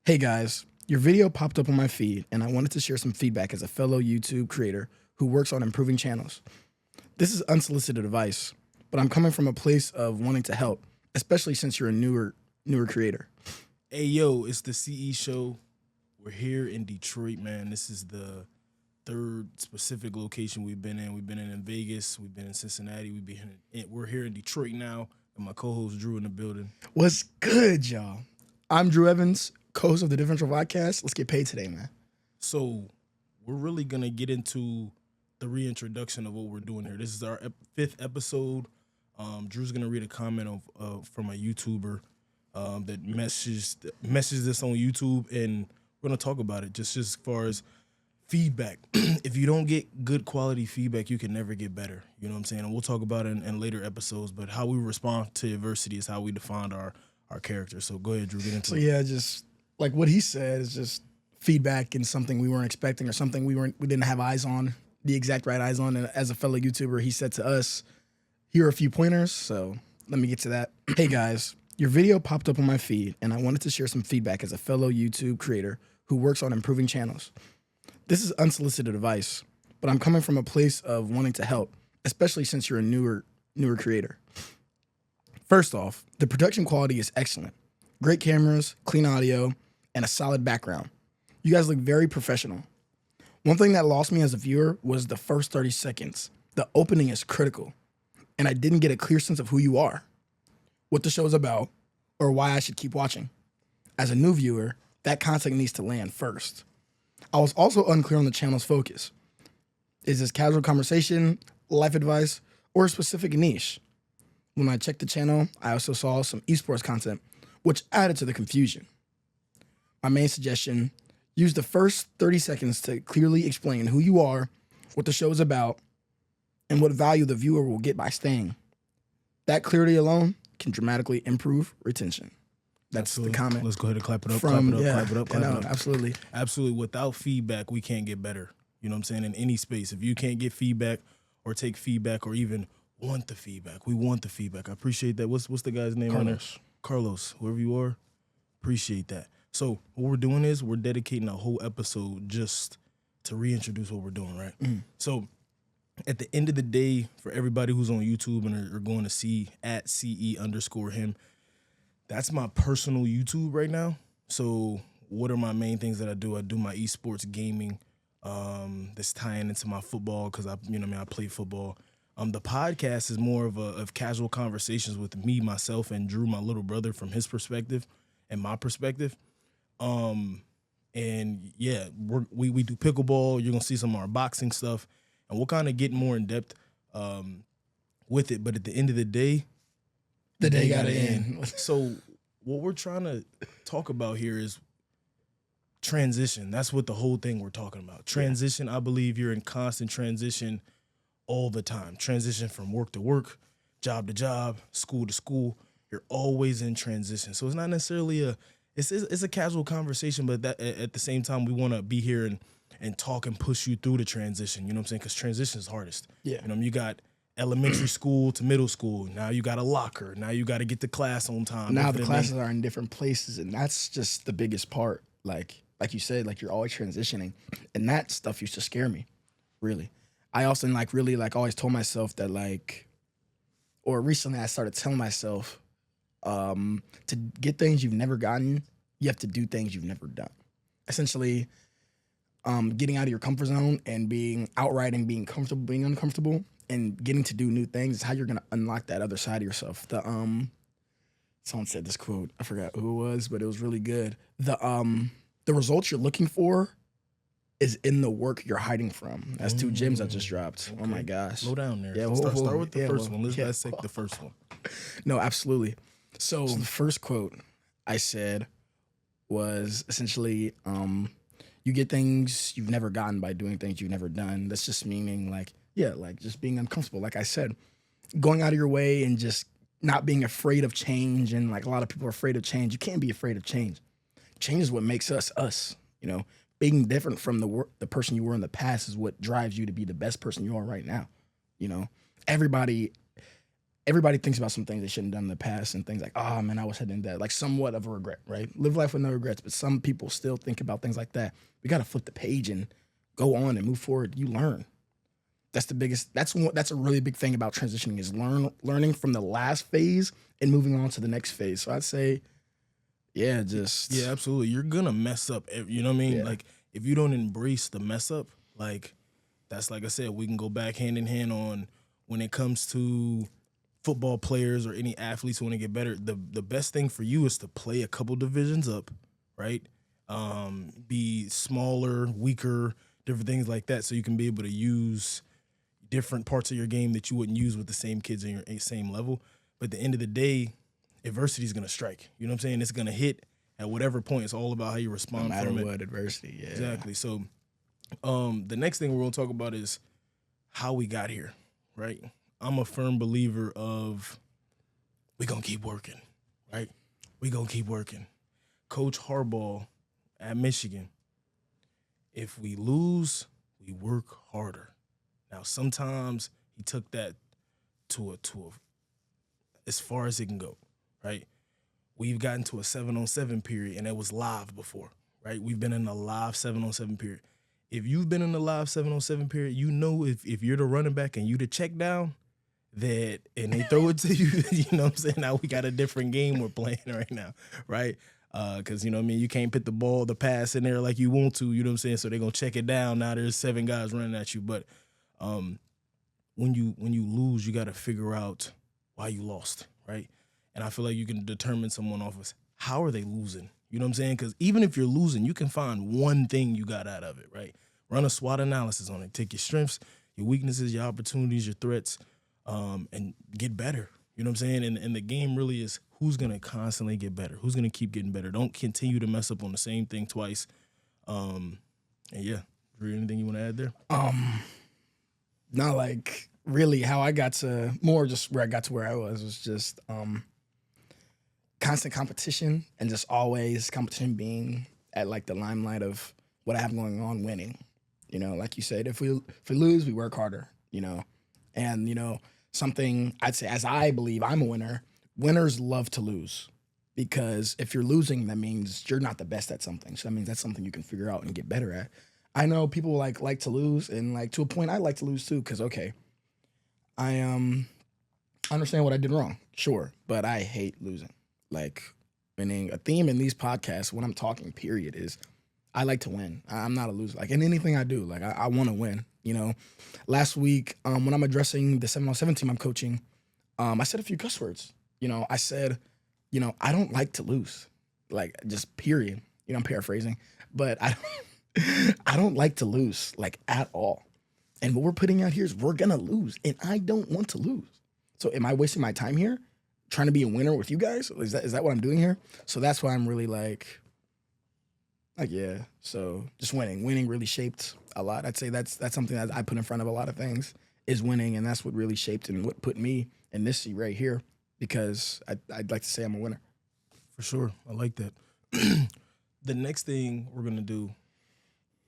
Hey guys, your video popped up on my feed and I wanted to share some feedback as a fellow YouTube creator who works on improving channels. This is unsolicited advice, but I'm coming from a place of wanting to help, especially since you're a newer creator. Hey yo, it's the CE show. We're here in Detroit, man. This is the third specific location we've been in. We've been in Vegas, we've been in Cincinnati, we're here in Detroit now, and my co-host Drew in the building. What's good, y'all? I'm Drew Evans, co-host of the Differential Podcast. Let's get paid today, man. So we're really gonna get into the reintroduction of what we're doing here. This is our fifth episode. Drew's gonna read a comment from a YouTuber that messaged us on YouTube, and we're gonna talk about it just as far as feedback. If you don't get good quality feedback, you can never get better. You know what I'm saying? And we'll talk about it in later episodes. But how we respond to adversity is how we defined our character. So go ahead, Drew, get into it. Yeah, just like what he said is just feedback and something we weren't expecting or something we didn't have eyes on, the exact right eyes on. And as a fellow YouTuber, he said to us, here are a few pointers. So let me get to that. Hey guys, your video popped up on my feed and I wanted to share some feedback as a fellow YouTube creator who works on improving channels. This is unsolicited advice, but I'm coming from a place of wanting to help, especially since you're a newer creator. First off, the production quality is excellent. Great cameras, clean audio, and a solid background. You guys look very professional. One thing that lost me as a viewer was the first 30 seconds. The opening is critical, and I didn't get a clear sense of who you are, what the show is about, or why I should keep watching. As a new viewer, that content needs to land first. I was also unclear on the channel's focus. Is this casual conversation, life advice, or a specific niche? When I checked the channel, I also saw some esports content, which added to the confusion. My main suggestion, use the first 30 seconds to clearly explain who you are, what the show is about, and what value the viewer will get by staying. That clarity alone can dramatically improve retention. That's Absolutely. The comment. Let's go ahead and clap it up, From, clap it up. Absolutely. Absolutely. Without feedback, we can't get better. You know what I'm saying? In any space, if you can't get feedback or take feedback or even want the feedback, we want the feedback. I appreciate that. What's the guy's name on there? Carlos, whoever you are, appreciate that. So what we're doing is we're dedicating a whole episode just to reintroduce what we're doing, right? So at the end of the day, for everybody who's on YouTube and are going to see at CE_him, that's my personal YouTube right now. So what are my main things that I do? I do my esports gaming, that's tying into my football because I play football. The podcast is more of casual conversations with me, myself, and Drew, my little brother, from his perspective and my perspective. And yeah, we do pickleball. You're gonna see some of our boxing stuff, and we'll kind of get more in depth with it. But at the end of the day, The day gotta end. So what we're trying to talk about here is transition. That's what the whole thing we're talking about. Transition. Yeah. I believe you're in constant transition all the time. Transition from work to work, job to job, school to school. You're always in transition. So it's not necessarily it's a casual conversation, but that at the same time we want to be here and talk and push you through the transition. You know what I'm saying? Because transition is hardest. Yeah. You know, you got elementary school to middle school. Now you got a locker. Now you got to get to class on time. Now the classes are in different places, and that's just the biggest part. Like you said, like you're always transitioning, and that stuff used to scare me, really. I also always told myself that or recently I started telling myself to get things you've never gotten, you have to do things you've never done. Essentially, getting out of your comfort zone and being comfortable, being uncomfortable, and getting to do new things is how you're gonna unlock that other side of yourself. Someone said this quote, I forgot who it was, but it was really good. The results you're looking for is in the work you're hiding from. That's two gems I just dropped. Okay. Oh my gosh. Slow down there. Yeah, start with the first one. Let's dissect the first one. No, absolutely. So the first quote I said was essentially, you get things you've never gotten by doing things you've never done. That's just meaning just being uncomfortable. Like I said, going out of your way and just not being afraid of change. And like a lot of people are afraid of change. You can't be afraid of change. Change is what makes us, you know. Being different from the person you were in the past is what drives you to be the best person you are right now. You know, everybody everybody thinks about some things they shouldn't have done in the past and things like, oh man, I was heading that, like somewhat of a regret, right? Live life with no regrets, but some people still think about things like that. We got to flip the page and go on and move forward. You learn. That's the biggest. That's a really big thing about transitioning is learning from the last phase and moving on to the next phase. So I'd say, yeah, Yeah, absolutely. You're gonna mess up. You know what I mean? Yeah. Like if you don't embrace the mess up, like that's like I said, we can go back hand in hand on when it comes to football players or any athletes who want to get better. The best thing for you is to play a couple divisions up, right? Be smaller, weaker, different things like that, so you can be able to use different parts of your game that you wouldn't use with the same kids in your same level. But at the end of the day, adversity is going to strike. You know what I'm saying? It's going to hit at whatever point. It's all about how you respond no matter from it. what adversity. Yeah, Exactly. So the next thing we're going to talk about is how we got here, right? I'm a firm believer of we're going to keep working, right? We're going to keep working. Coach Harbaugh at Michigan, if we lose, we work harder. Now, sometimes he took that to a as far as it can go, right? We've gotten to a 7-on-7 period, and it was live before, right? We've been in a live 7-on-7 period. If you've been in a live 7-on-7 period, you know if you're the running back and you the check down, and they throw it to you, you know what I'm saying? Now we got a different game we're playing right now, right? Because, you know what I mean, you can't put the pass in there like you want to, you know what I'm saying? So they're going to check it down. Now there's 7 guys running at you, but when you lose, you got to figure out why you lost, right? And I feel like you can determine someone off of how are they losing. You know what I'm saying? Because even if you're losing, you can find one thing you got out of it, right? Run a SWOT analysis on it. Take your strengths, your weaknesses, your opportunities, your threats, and get better. You know what I'm saying? And the game really is who's going to constantly get better, who's going to keep getting better. Don't continue to mess up on the same thing twice. And yeah, Drew, anything you want to add there? Not like really how I got to more just where I got to where I was just constant competition and just always competition being at like the limelight of what I have going on, winning. You know, like you said, if we lose, we work harder, you know. And, you know, something I'd say as I believe I'm a winner, winners love to lose. Because if you're losing, that means you're not the best at something. So that means that's something you can figure out and get better at. I know people like to lose, and like to a point, I like to lose too. Because okay, I understand what I did wrong, sure, but I hate losing. Like, meaning a theme in these podcasts when I'm talking, period, is I like to win. I'm not a loser. Like in anything I do, like I want to win. You know, last week when I'm addressing the 7-on-7 team I'm coaching, I said a few cuss words. You know, I said, you know, I don't like to lose, like just period. You know, I'm paraphrasing, but I don't like to lose, like at all. And what we're putting out here is we're gonna lose, and I don't want to lose. So am I wasting my time here trying to be a winner with you guys? Is that what I'm doing here? So that's why I'm really like yeah. So just winning really shaped a lot. I'd say that's something that I put in front of a lot of things is winning, and that's what really shaped and what put me in this seat right here because I'd like to say I'm a winner. For sure. I like that. The next thing we're going to do,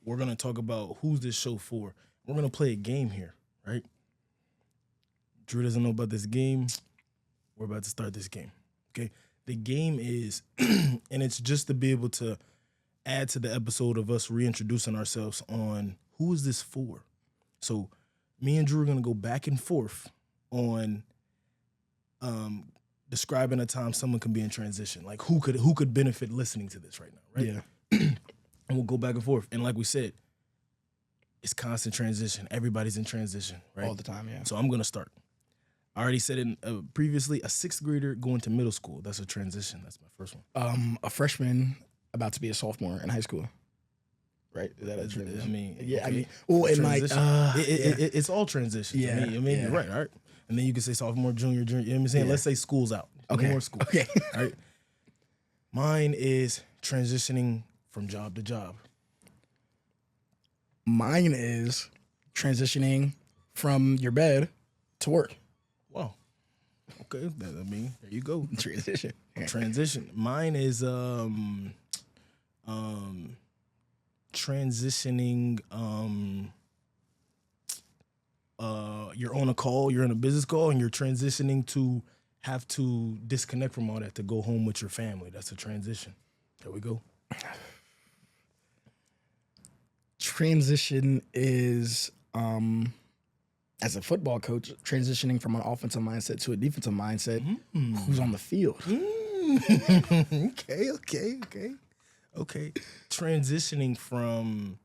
we're going to talk about who's this show for. We're going to play a game here, right? Drew doesn't know about this game. We're about to start this game, okay? The game is, and it's just to be able to add to the episode of us reintroducing ourselves on who is this for. So me and Drew are going to go back and forth on describing a time someone can be in transition. Like who could benefit listening to this right now, right? Yeah. And we'll go back and forth. And like we said, it's constant transition. Everybody's in transition, right? All the time, yeah. So I'm going to start. I already said it previously, a 6th grader going to middle school. That's a transition. That's my first one. A freshman about to be a sophomore in high school. Right? Is that a transition? I mean, yeah, okay. I mean, well, it might. It's all transitions. Yeah, I mean, you're right, all right? And then you can say sophomore, junior, you know what I'm saying? Yeah. Let's say school's out. Okay. No more school. Okay. All right? Mine is transitioning from job to job. Mine is transitioning from your bed to work. Wow. Okay. I mean, there you go. Transition. Yeah. Transition. Mine is transitioning you're on a call, you're in a business call, and you're transitioning to have to disconnect from all that to go home with your family. That's a transition. There we go. Transition is, as a football coach, transitioning from an offensive mindset to a defensive mindset. Who's on the field? Okay. Transitioning from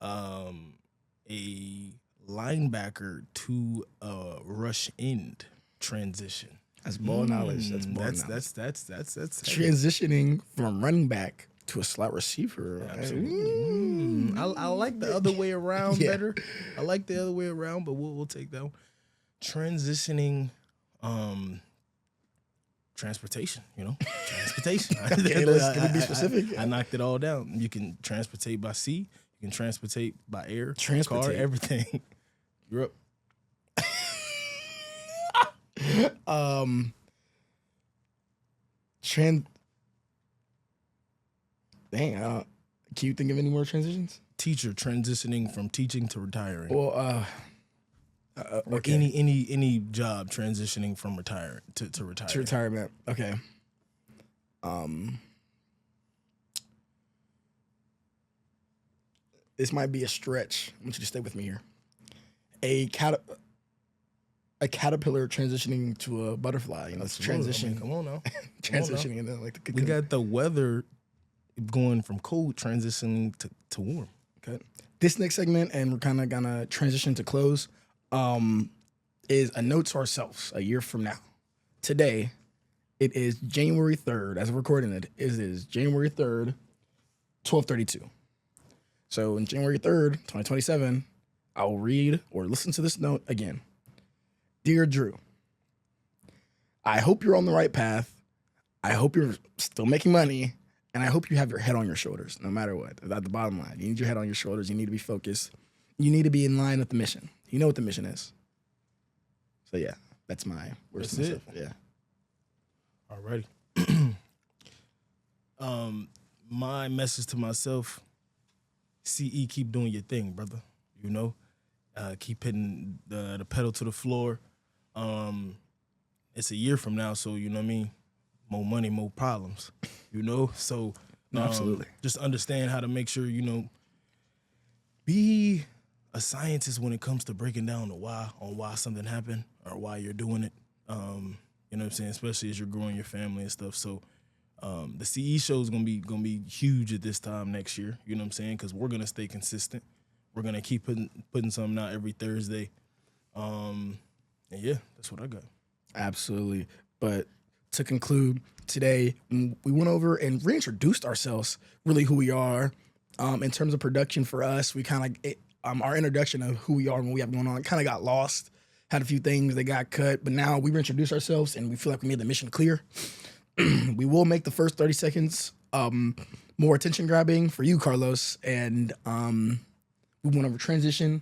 a linebacker to a rush end transition. That's ball knowledge. That's ball knowledge. That's Transitioning from running back to a slot receiver. Absolutely. I like the other way around Yeah. better. I like the other way around, but we'll take that one. Transitioning, transportation. Transportation. Okay, can we be specific? I knocked it all down. You can transportate by sea. You can transportate by air, Transportate. car, everything. You're up. Can you think of any more transitions? Teacher transitioning from teaching to retiring. Well, Or okay. any job transitioning from retire to retire. To retirement. Okay. This might be a stretch. I want you to stay with me here. A caterpillar transitioning to a butterfly. It's transition. Come on now. Transitioning into like the We got the weather going from cold transitioning to warm. Okay. This next segment, and we're kind of gonna transition to close, is a note to ourselves a year from now. Today, it is January 3rd. As of recording it is January 3rd, 12:32. So on January 3rd, 2027, I will read or listen to this note again. Dear Drew, I hope you're on the right path. I hope you're still making money. And I hope you have your head on your shoulders, no matter what. At the bottom line, you need your head on your shoulders. You need to be focused. You need to be in line with the mission. You know what the mission is. So yeah, that's my words to myself. Yeah. Alrighty. My message to myself: CE, keep doing your thing, brother. Keep hitting the pedal to the floor. It's a year from now, so you know what I mean. More money, more problems. So No, absolutely. Just understand how to make sure be a scientist when it comes to breaking down the why on why something happened or why you're doing it. You know what I'm saying? Especially as you're growing your family and stuff. So the CE show is gonna be huge at this time next year. You know what I'm saying? Because we're gonna stay consistent. We're gonna keep putting something out every Thursday. And yeah, that's what I got. Absolutely. But to conclude today, we went over and reintroduced ourselves, really who we are. In terms of production for us, we kind of our introduction of who we are and what we have going on kind of got lost. Had a few things that got cut, but now we reintroduced ourselves and we feel like we made the mission clear. We will make the first 30 seconds more attention grabbing for you, Carlos. And we went over transition,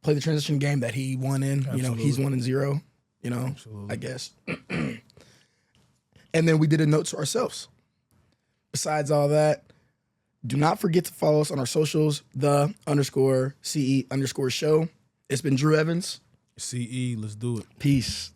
play the transition game that he won in. Absolutely. He's 1-0. Absolutely. I guess. And then we did a note to ourselves. Besides all that, do not forget to follow us on our socials, _CE_show. It's been Drew Evans. CE, let's do it. Peace.